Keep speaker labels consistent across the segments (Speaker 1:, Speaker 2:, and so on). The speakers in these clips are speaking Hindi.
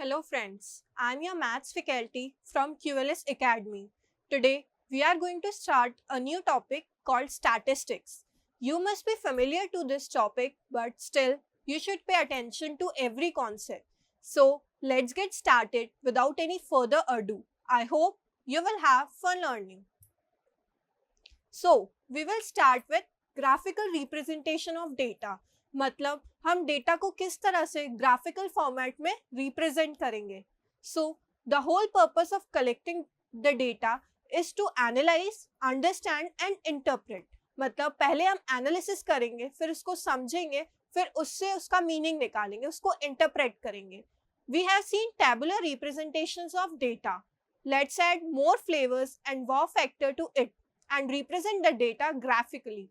Speaker 1: Hello friends, I am your maths faculty from QLS Academy. Today we are going to start a new topic called statistics. You must be familiar to this topic, but still you should pay attention to every concept. So let's get started without any further ado. I hope you will have fun learning. So we will start with graphical representation of data. मतलब हम डेटा को किस तरह से ग्राफिकल फॉर्मेट में रिप्रेजेंट करेंगे. So the whole purpose of collecting the data is to analyse, understand and interpret. मतलब पहले हम एनालिसिस करेंगे, फिर उसको समझेंगे, फिर उससे उसका मीनिंग निकालेंगे, उसको इंटरप्रेट करेंगे. We have seen tabular representations of data. Let's add more flavours and wow factor to it and represent the data graphically.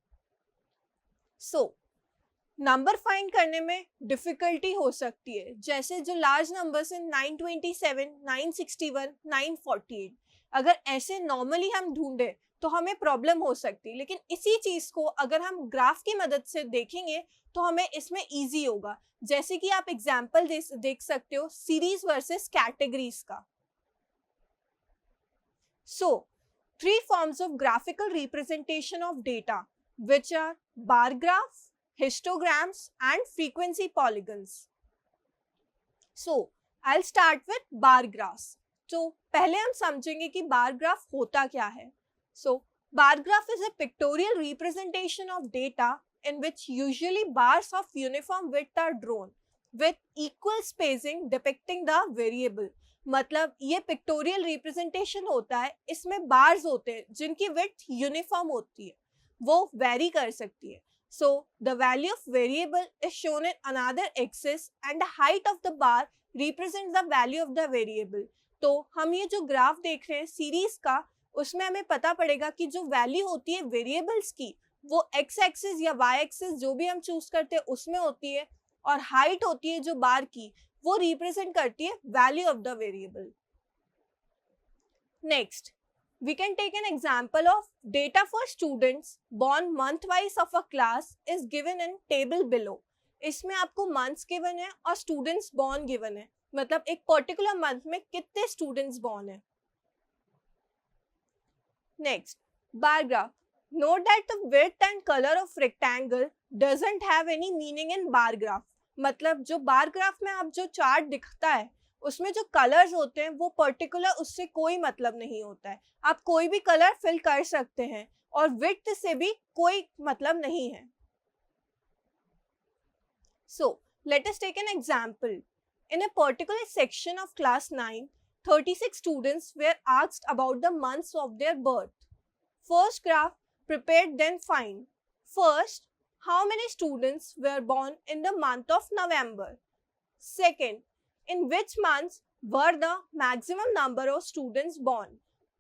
Speaker 1: So, number find करने में डिफिकल्टी हो सकती है, जैसे जो लार्ज नंबर्स हैं 927, 961, 948. अगर ऐसे नॉर्मली हम ढूंढे तो हमें प्रॉब्लम हो सकती है, लेकिन इसी चीज को अगर हम ग्राफ की मदद से देखेंगे तो हमें इसमें इजी होगा. जैसे कि आप एग्जाम्पल देख सकते हो सीरीज वर्सेस कैटेगरीज का. So, three forms of graphical representation of data, which are bar graph, histograms and frequency polygons. So I'll start with bar graphs. तो पहले हम समझेंगे कि bar graph होता क्या है. So bar graph is a pictorial representation of data in which usually bars of uniform width are drawn with equal spacing depicting the variable. मतलब ये पिक्टोरियल रिप्रेजेंटेशन होता है, इसमें बार्स होते हैं जिनकी विड्थ यूनिफॉर्म होती है, वो वेरी कर सकती है. So the value of variable is shown in another axis and the height of the bar represent the value of the variable. तो हम ये जो ग्राफ देख रहे हैं सीरीज का, उसमें हमें पता पड़ेगा कि जो वैल्यू होती है वेरिएबल्स की वो एक्स एक्सिस या वाई एक्सिस जो भी हम चूज करते हैं उसमें होती है, और हाइट होती है जो बार की, वो रिप्रेजेंट करती है value of the variable. Next we can take an example of data for students born month wise of a class is given in table below. इसमें आपको मंथ्स गिवन है और स्टूडेंट्स बोर्न गिवन है, मतलब एक पर्टिकुलर मंथ में कितने स्टूडेंट्स बोर्न है. Next bar graph. Note that the width and colour of rectangle doesn't have any meaning in bar graph. मतलब जो बार ग्राफ में आप जो चार्ट दिखता है उसमें जो कलर्स होते हैं वो पर्टिकुलर, उससे कोई मतलब नहीं होता है. आप कोई भी कलर फिल कर सकते हैं और विड्थ से भी कोई मतलब नहीं है. So let us take an example. In a particular section of class 9, 36 students were asked about the months of their birth. First graph prepared, then find. First, how many students were born in the month of November? Second, in which months were the maximum number of students born?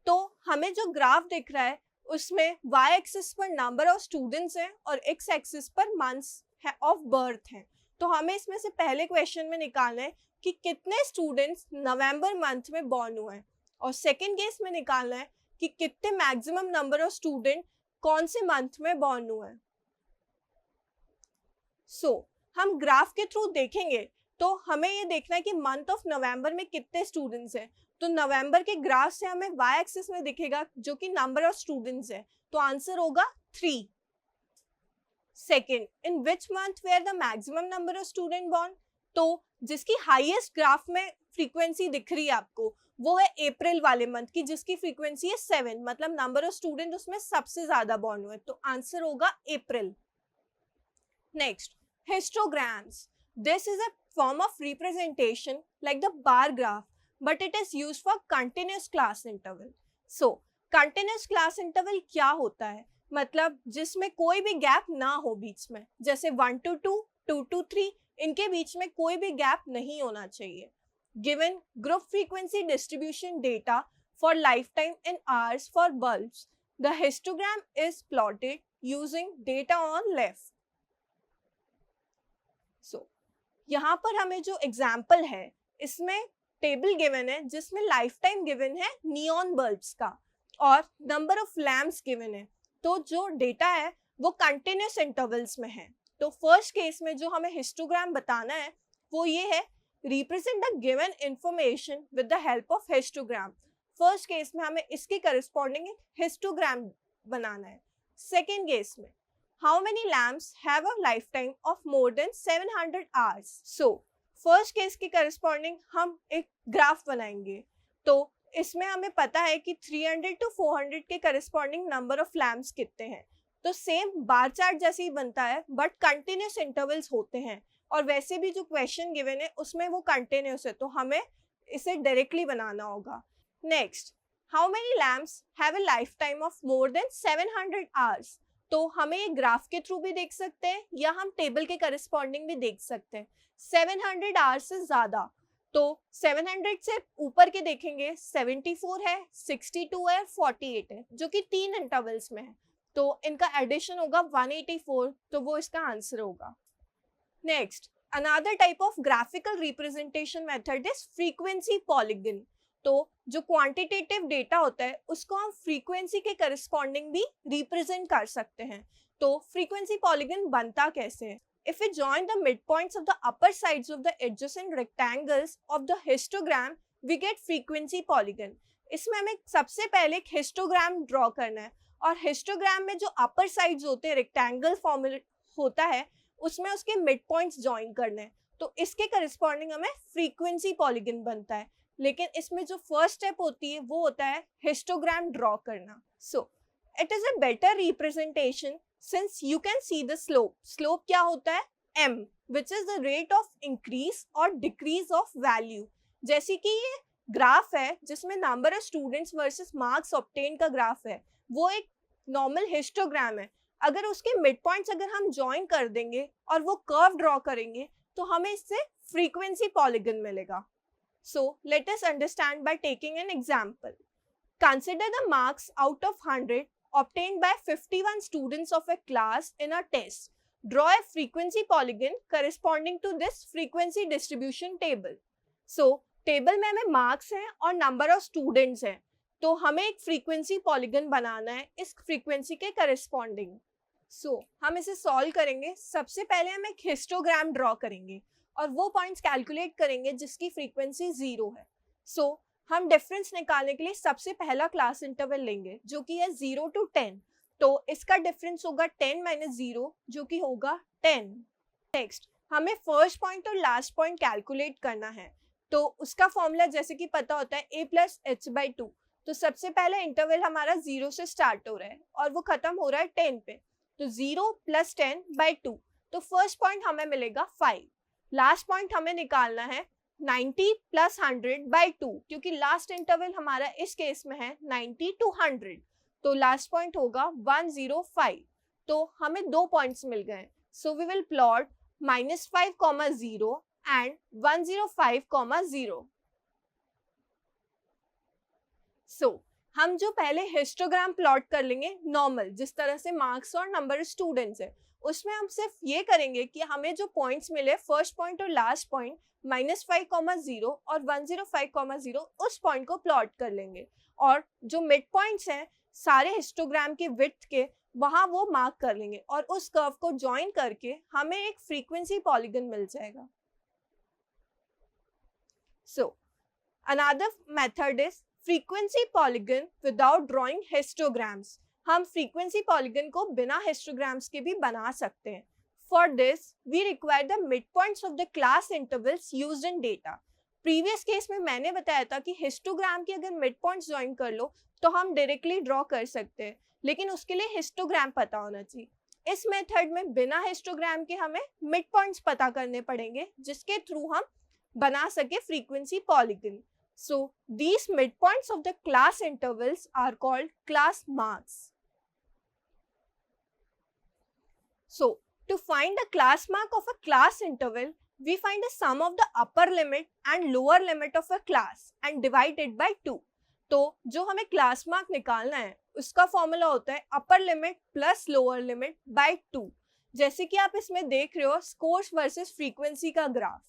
Speaker 1: तो हमें जो ग्राफ दिख रहा है उसमें y एक्सिस पर नंबर ऑफ स्टूडेंट्स हैं और x एक्सिस पर मंथ्स ऑफ बर्थ हैं. तो हमें इसमें से पहले क्वेश्चन में निकालना है कि कितने स्टूडेंट्स नवंबर मंथ में बॉर्न हुए हैं, और सेकेंड केस में निकालना है कि कितने मैक्सिमम नंबर ऑफ स्टूडेंट कौन से मंथ में बॉर्न हुए हैं. सो हम ग्राफ के थ्रू देखेंगे तो हमें ये देखना है कि मंथ ऑफ नवंबर में कितने स्टूडेंट्स हैं. तो नवंबर के ग्राफ से हमें वाई एक्सिस में दिखेगा जो कि नंबर ऑफ स्टूडेंट्स है, तो आंसर होगा 3. Second, in which month were the maximum number of student born. तो जिसकी हाईएस्ट ग्राफ में फ्रीक्वेंसी दिख रही है आपको वो है अप्रैल वाले मंथ की, जिसकी फ्रीक्वेंसी है 7, मतलब नंबर ऑफ स्टूडेंट उसमें सबसे ज्यादा बॉर्न हुए, तो आंसर होगा अप्रैल. Next, histograms. This is a form of representation like the bar graph, but it is used for continuous class interval. So, continuous class interval क्या होता है? मतलब जिसमें कोई भी गैप ना हो बीच में, जैसे 1 to 2, 2 to 3, इनके बीच में कोई भी गैप नहीं होना चाहिए. Given group frequency distribution data for lifetime in hours for bulbs, the histogram is plotted using data on left. सो यहाँ पर हमें जो एग्जाम्पल है इसमें टेबल गिवन है जिसमें लाइफ टाइम गिवन है नियॉन बल्ब्स का और नंबर ऑफ लैम्प्स गिवन है. तो जो डेटा है वो कंटिन्यूस इंटरवल्स में है. तो फर्स्ट केस में जो हमें हिस्टोग्राम बताना है वो ये है represent the given information with the help of histogram. First case में हमें इसके करस्पॉन्डिंग हिस्टोग्राम बनाना है. सेकेंड केस में how many lamps have a life time of more than 700 hours. So first case के करस्पॉन्डिंग हम एक ग्राफ बनाएंगे. तो इसमें हमें पता है कि 300 to 400 के करस्पॉन्डिंग नंबर ऑफ लैम्प्स कितने हैं. तो सेम बार चार्ट जैसे ही बनता है बट कंटिन्यूस इंटरवल्स होते हैं, और वैसे भी जो क्वेश्चन गिवन है उसमें वो कंटिन्यूस है, तो हमें इसे डायरेक्टली बनाना होगा. Next, how many lamps have a life time of more than 700 hours. तो हमें ये ग्राफ के थ्रू भी देख सकते हैं या हम टेबल के करस्पॉन्डिंग भी देख सकते हैं. 700 आवर्स से ज्यादा, तो 700 से ऊपर के देखेंगे 74 है, 62 है, 48 है, जो कि 3 इंटरवल्स में है. तो इनका एडिशन होगा 184, तो वो इसका आंसर होगा. Next, another type of graphical representation method is frequency polygon. तो जो क्वांटिटेटिव डेटा होता है उसको हम फ्रीक्वेंसी के करस्पॉन्डिंग भी रिप्रेजेंट कर सकते हैं. तो फ्रीक्वेंसी पॉलीगन बनता कैसे है? If we join the midpoints of the upper sides of the adjacent rectangles of the histogram, we get frequency polygon. इसमें हमें सबसे पहले एक हिस्टोग्राम ड्रॉ करना है, और हिस्टोग्राम में जो अपर साइड्स होते हैं रेक्टेंगल फॉर्म होता है उसमें उसके मिड पॉइंट्स ज्वाइन करने हैं. तो इसके करस्पॉन्डिंग हमें फ्रीक्वेंसी पॉलीगन बनता है. लेकिन इसमें जो फर्स्ट स्टेप होती है वो होता है हिस्टोग्राम ड्रॉ करना. So it is a better representation since you can see the slope. Slope क्या होता है? m, which is the rate of increase और डिक्रीज ऑफ वैल्यू. जैसे कि ये ग्राफ है जिसमें number of students versus marks obtain का ग्राफ है, वो एक नॉर्मल हिस्टोग्राम है. अगर उसके मिड पॉइंट्स अगर हम ज्वाइन कर देंगे और वो कर्व ड्रॉ करेंगे तो हमें इससे फ्रीक्वेंसी पॉलीगन मिलेगा. So let us understand by taking an example. Consider the marks out of 100 obtained by 51 students of a class in a test. Draw a frequency polygon corresponding to this frequency distribution table. So table में हमें marks हैं और number of students हैं, तो हमें एक frequency polygon बनाना है इस frequency के corresponding. So हम इसे solve करेंगे. सबसे पहले हम एक histogram draw करेंगे और वो पॉइंट्स कैलकुलेट करेंगे जिसकी फ्रीक्वेंसी 0 है. सो हम डिफरेंस निकालने के लिए सबसे पहला क्लास इंटरवल लेंगे जो कि है 0 to 10. तो इसका डिफरेंस होगा 10 - 0 जो कि होगा 10. नेक्स्ट, हमें फर्स्ट पॉइंट और लास्ट पॉइंट कैलकुलेट करना है. तो उसका फॉर्मूला जैसे कि पता होता है a + h/2. तो सबसे पहला इंटरवल हमारा 0 से स्टार्ट हो रहा है और वो खत्म हो रहा है 10 पे. तो 0 + 10/2. तो फर्स्ट पॉइंट हमें मिलेगा 5. लास्ट पॉइंट हमें निकालना है 90 + 100/2, क्योंकि लास्ट इंटरवल हमारा इस केस में है 90 to 100. तो लास्ट पॉइंट होगा 105. तो हमें 2 पॉइंट्स मिल गए. So we will plot -5, 0 and 105, 0. So हम जो पहले हिस्टोग्राम प्लॉट कर लेंगे नॉर्मल, जिस तरह से मार्क्स और नंबर स्टूडेंट्स है, उसमें हम सिर्फ ये करेंगे कि हमें जो पॉइंट्स मिले फर्स्ट पॉइंट और लास्ट पॉइंट -5, 0 और 105, 0 उस पॉइंट को प्लॉट कर लेंगे, और जो मिड पॉइंट्स हैं सारे हिस्टोग्राम के विड्थ के वहां वो मार्क कर लेंगे और उस कर्व को ज्वाइन करके हमें एक फ्रीक्वेंसी पॉलीगन मिल जाएगा. So another method is frequency polygon without drawing histograms. हम फ्रीक्वेंसी पॉलीगन को बिना हिस्टोग्राम्स के भी बना सकते हैं. For this we require the mid points of the class intervals used in data. Previous case में मैंने बताया था कि हिस्टोग्राम के अगर मिड पॉइंट्स ज्वाइन कर लो तो हम डायरेक्टली ड्रॉ कर सकते हैं, लेकिन उसके लिए हिस्टोग्राम पता होना चाहिए. इस मेथड में बिना हिस्टोग्राम के हमें मिड पॉइंट्स पता करने पड़ेंगे जिसके थ्रू हम बना सके frequency polygon. So these midpoints of the class intervals are called class marks. So to find the class mark of a class interval, we find the sum of the upper limit and lower limit of a class and divide it by 2. तो जो हमें क्लास मार्क निकालना है उसका फॉर्मूला होता है upper limit plus lower limit by 2. जैसे कि आप इसमें देख रहे हो स्कोर्स वर्सेस फ्रीक्वेंसी का graph.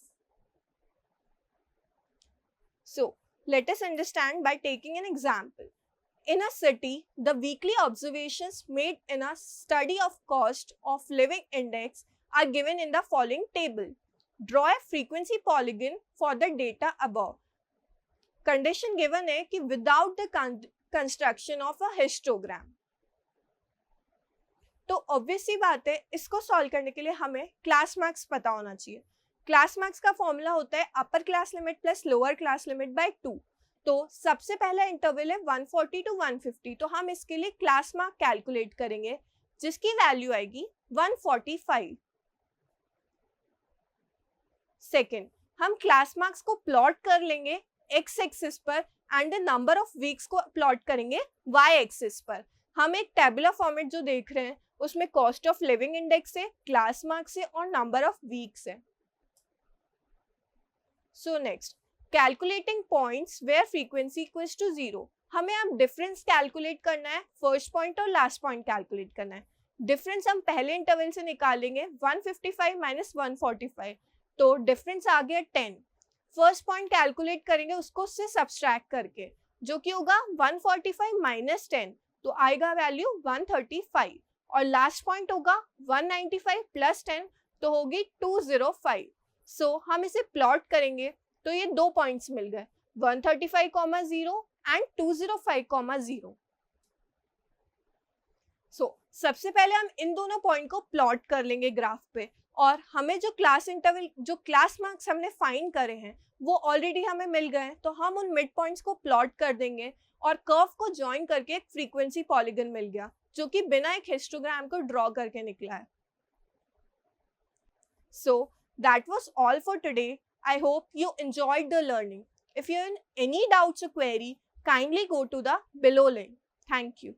Speaker 1: So let us understand by taking an example. In a city, the weekly observations made in a study of cost of living index are given in the following table. Draw a frequency polygon for the data above. Condition given है कि without the construction of a histogram. तो ऑब्वियस सी बात है, इसको सॉल्व करने के लिए हमें क्लास मार्क्स पता होना चाहिए। क्लास मार्क्स का फॉर्मूला होता है upper class limit plus lower class limit by 2। तो सबसे पहला इंटरवल है 140 टू 150, तो हम इसके लिए क्लास मार्क कैलकुलेट करेंगे जिसकी वैल्यू आएगी 145। सेकेंड, हम क्लास मार्क्स को प्लॉट कर लेंगे एक्स एक्सिस पर and the number of weeks को प्लॉट करेंगे वाई एक्सिस पर। हम एक टेबुलर फॉर्मेट जो देख रहे हैं उसमें कॉस्ट ऑफ लिविंग इंडेक्स है, क्लास मार्क्स है और नंबर ऑफ वीक्स है। So next, calculating points where frequency equals to 0। हमें अब डिफरेंस कैलकुलेट करना है, फर्स्ट पॉइंट और लास्ट पॉइंट कैलकुलेट करना है। डिफरेंस हम पहले इंटरवल से निकालेंगे 155 माइनस 145, तो डिफरेंस आ गया 10। फर्स्ट पॉइंट कैलकुलेट करेंगे उसको उससे सब्सट्रैक्ट करके, जो कि होगा 145 माइनस 10, तो आएगा वैल्यू 135। और लास्ट पॉइंट होगा 195 प्लस 10, तो होगी 205। सो हम इसे प्लॉट करेंगे तो ये दो पॉइंट्स मिल गए, 135,0 एंड 205,0। सो सबसे पहले हम इन दोनों पॉइंट को प्लॉट कर लेंगे ग्राफ पे, और हमें जो क्लास मार्क्स हमने फाइंड करे हैं वो ऑलरेडी हमें मिल गए हैं, तो हम उन मिड पॉइंट्स को प्लॉट कर देंगे और कर्व को ज्वाइन करके एक फ्रीक्वेंसी पॉलीगन मिल गया जो कि बिना एक हिस्टोग्राम को ड्रॉ करके निकला है। सो that was all for today. I hope you enjoyed the learning. If you have any doubts or query, kindly go to the below link. Thank you.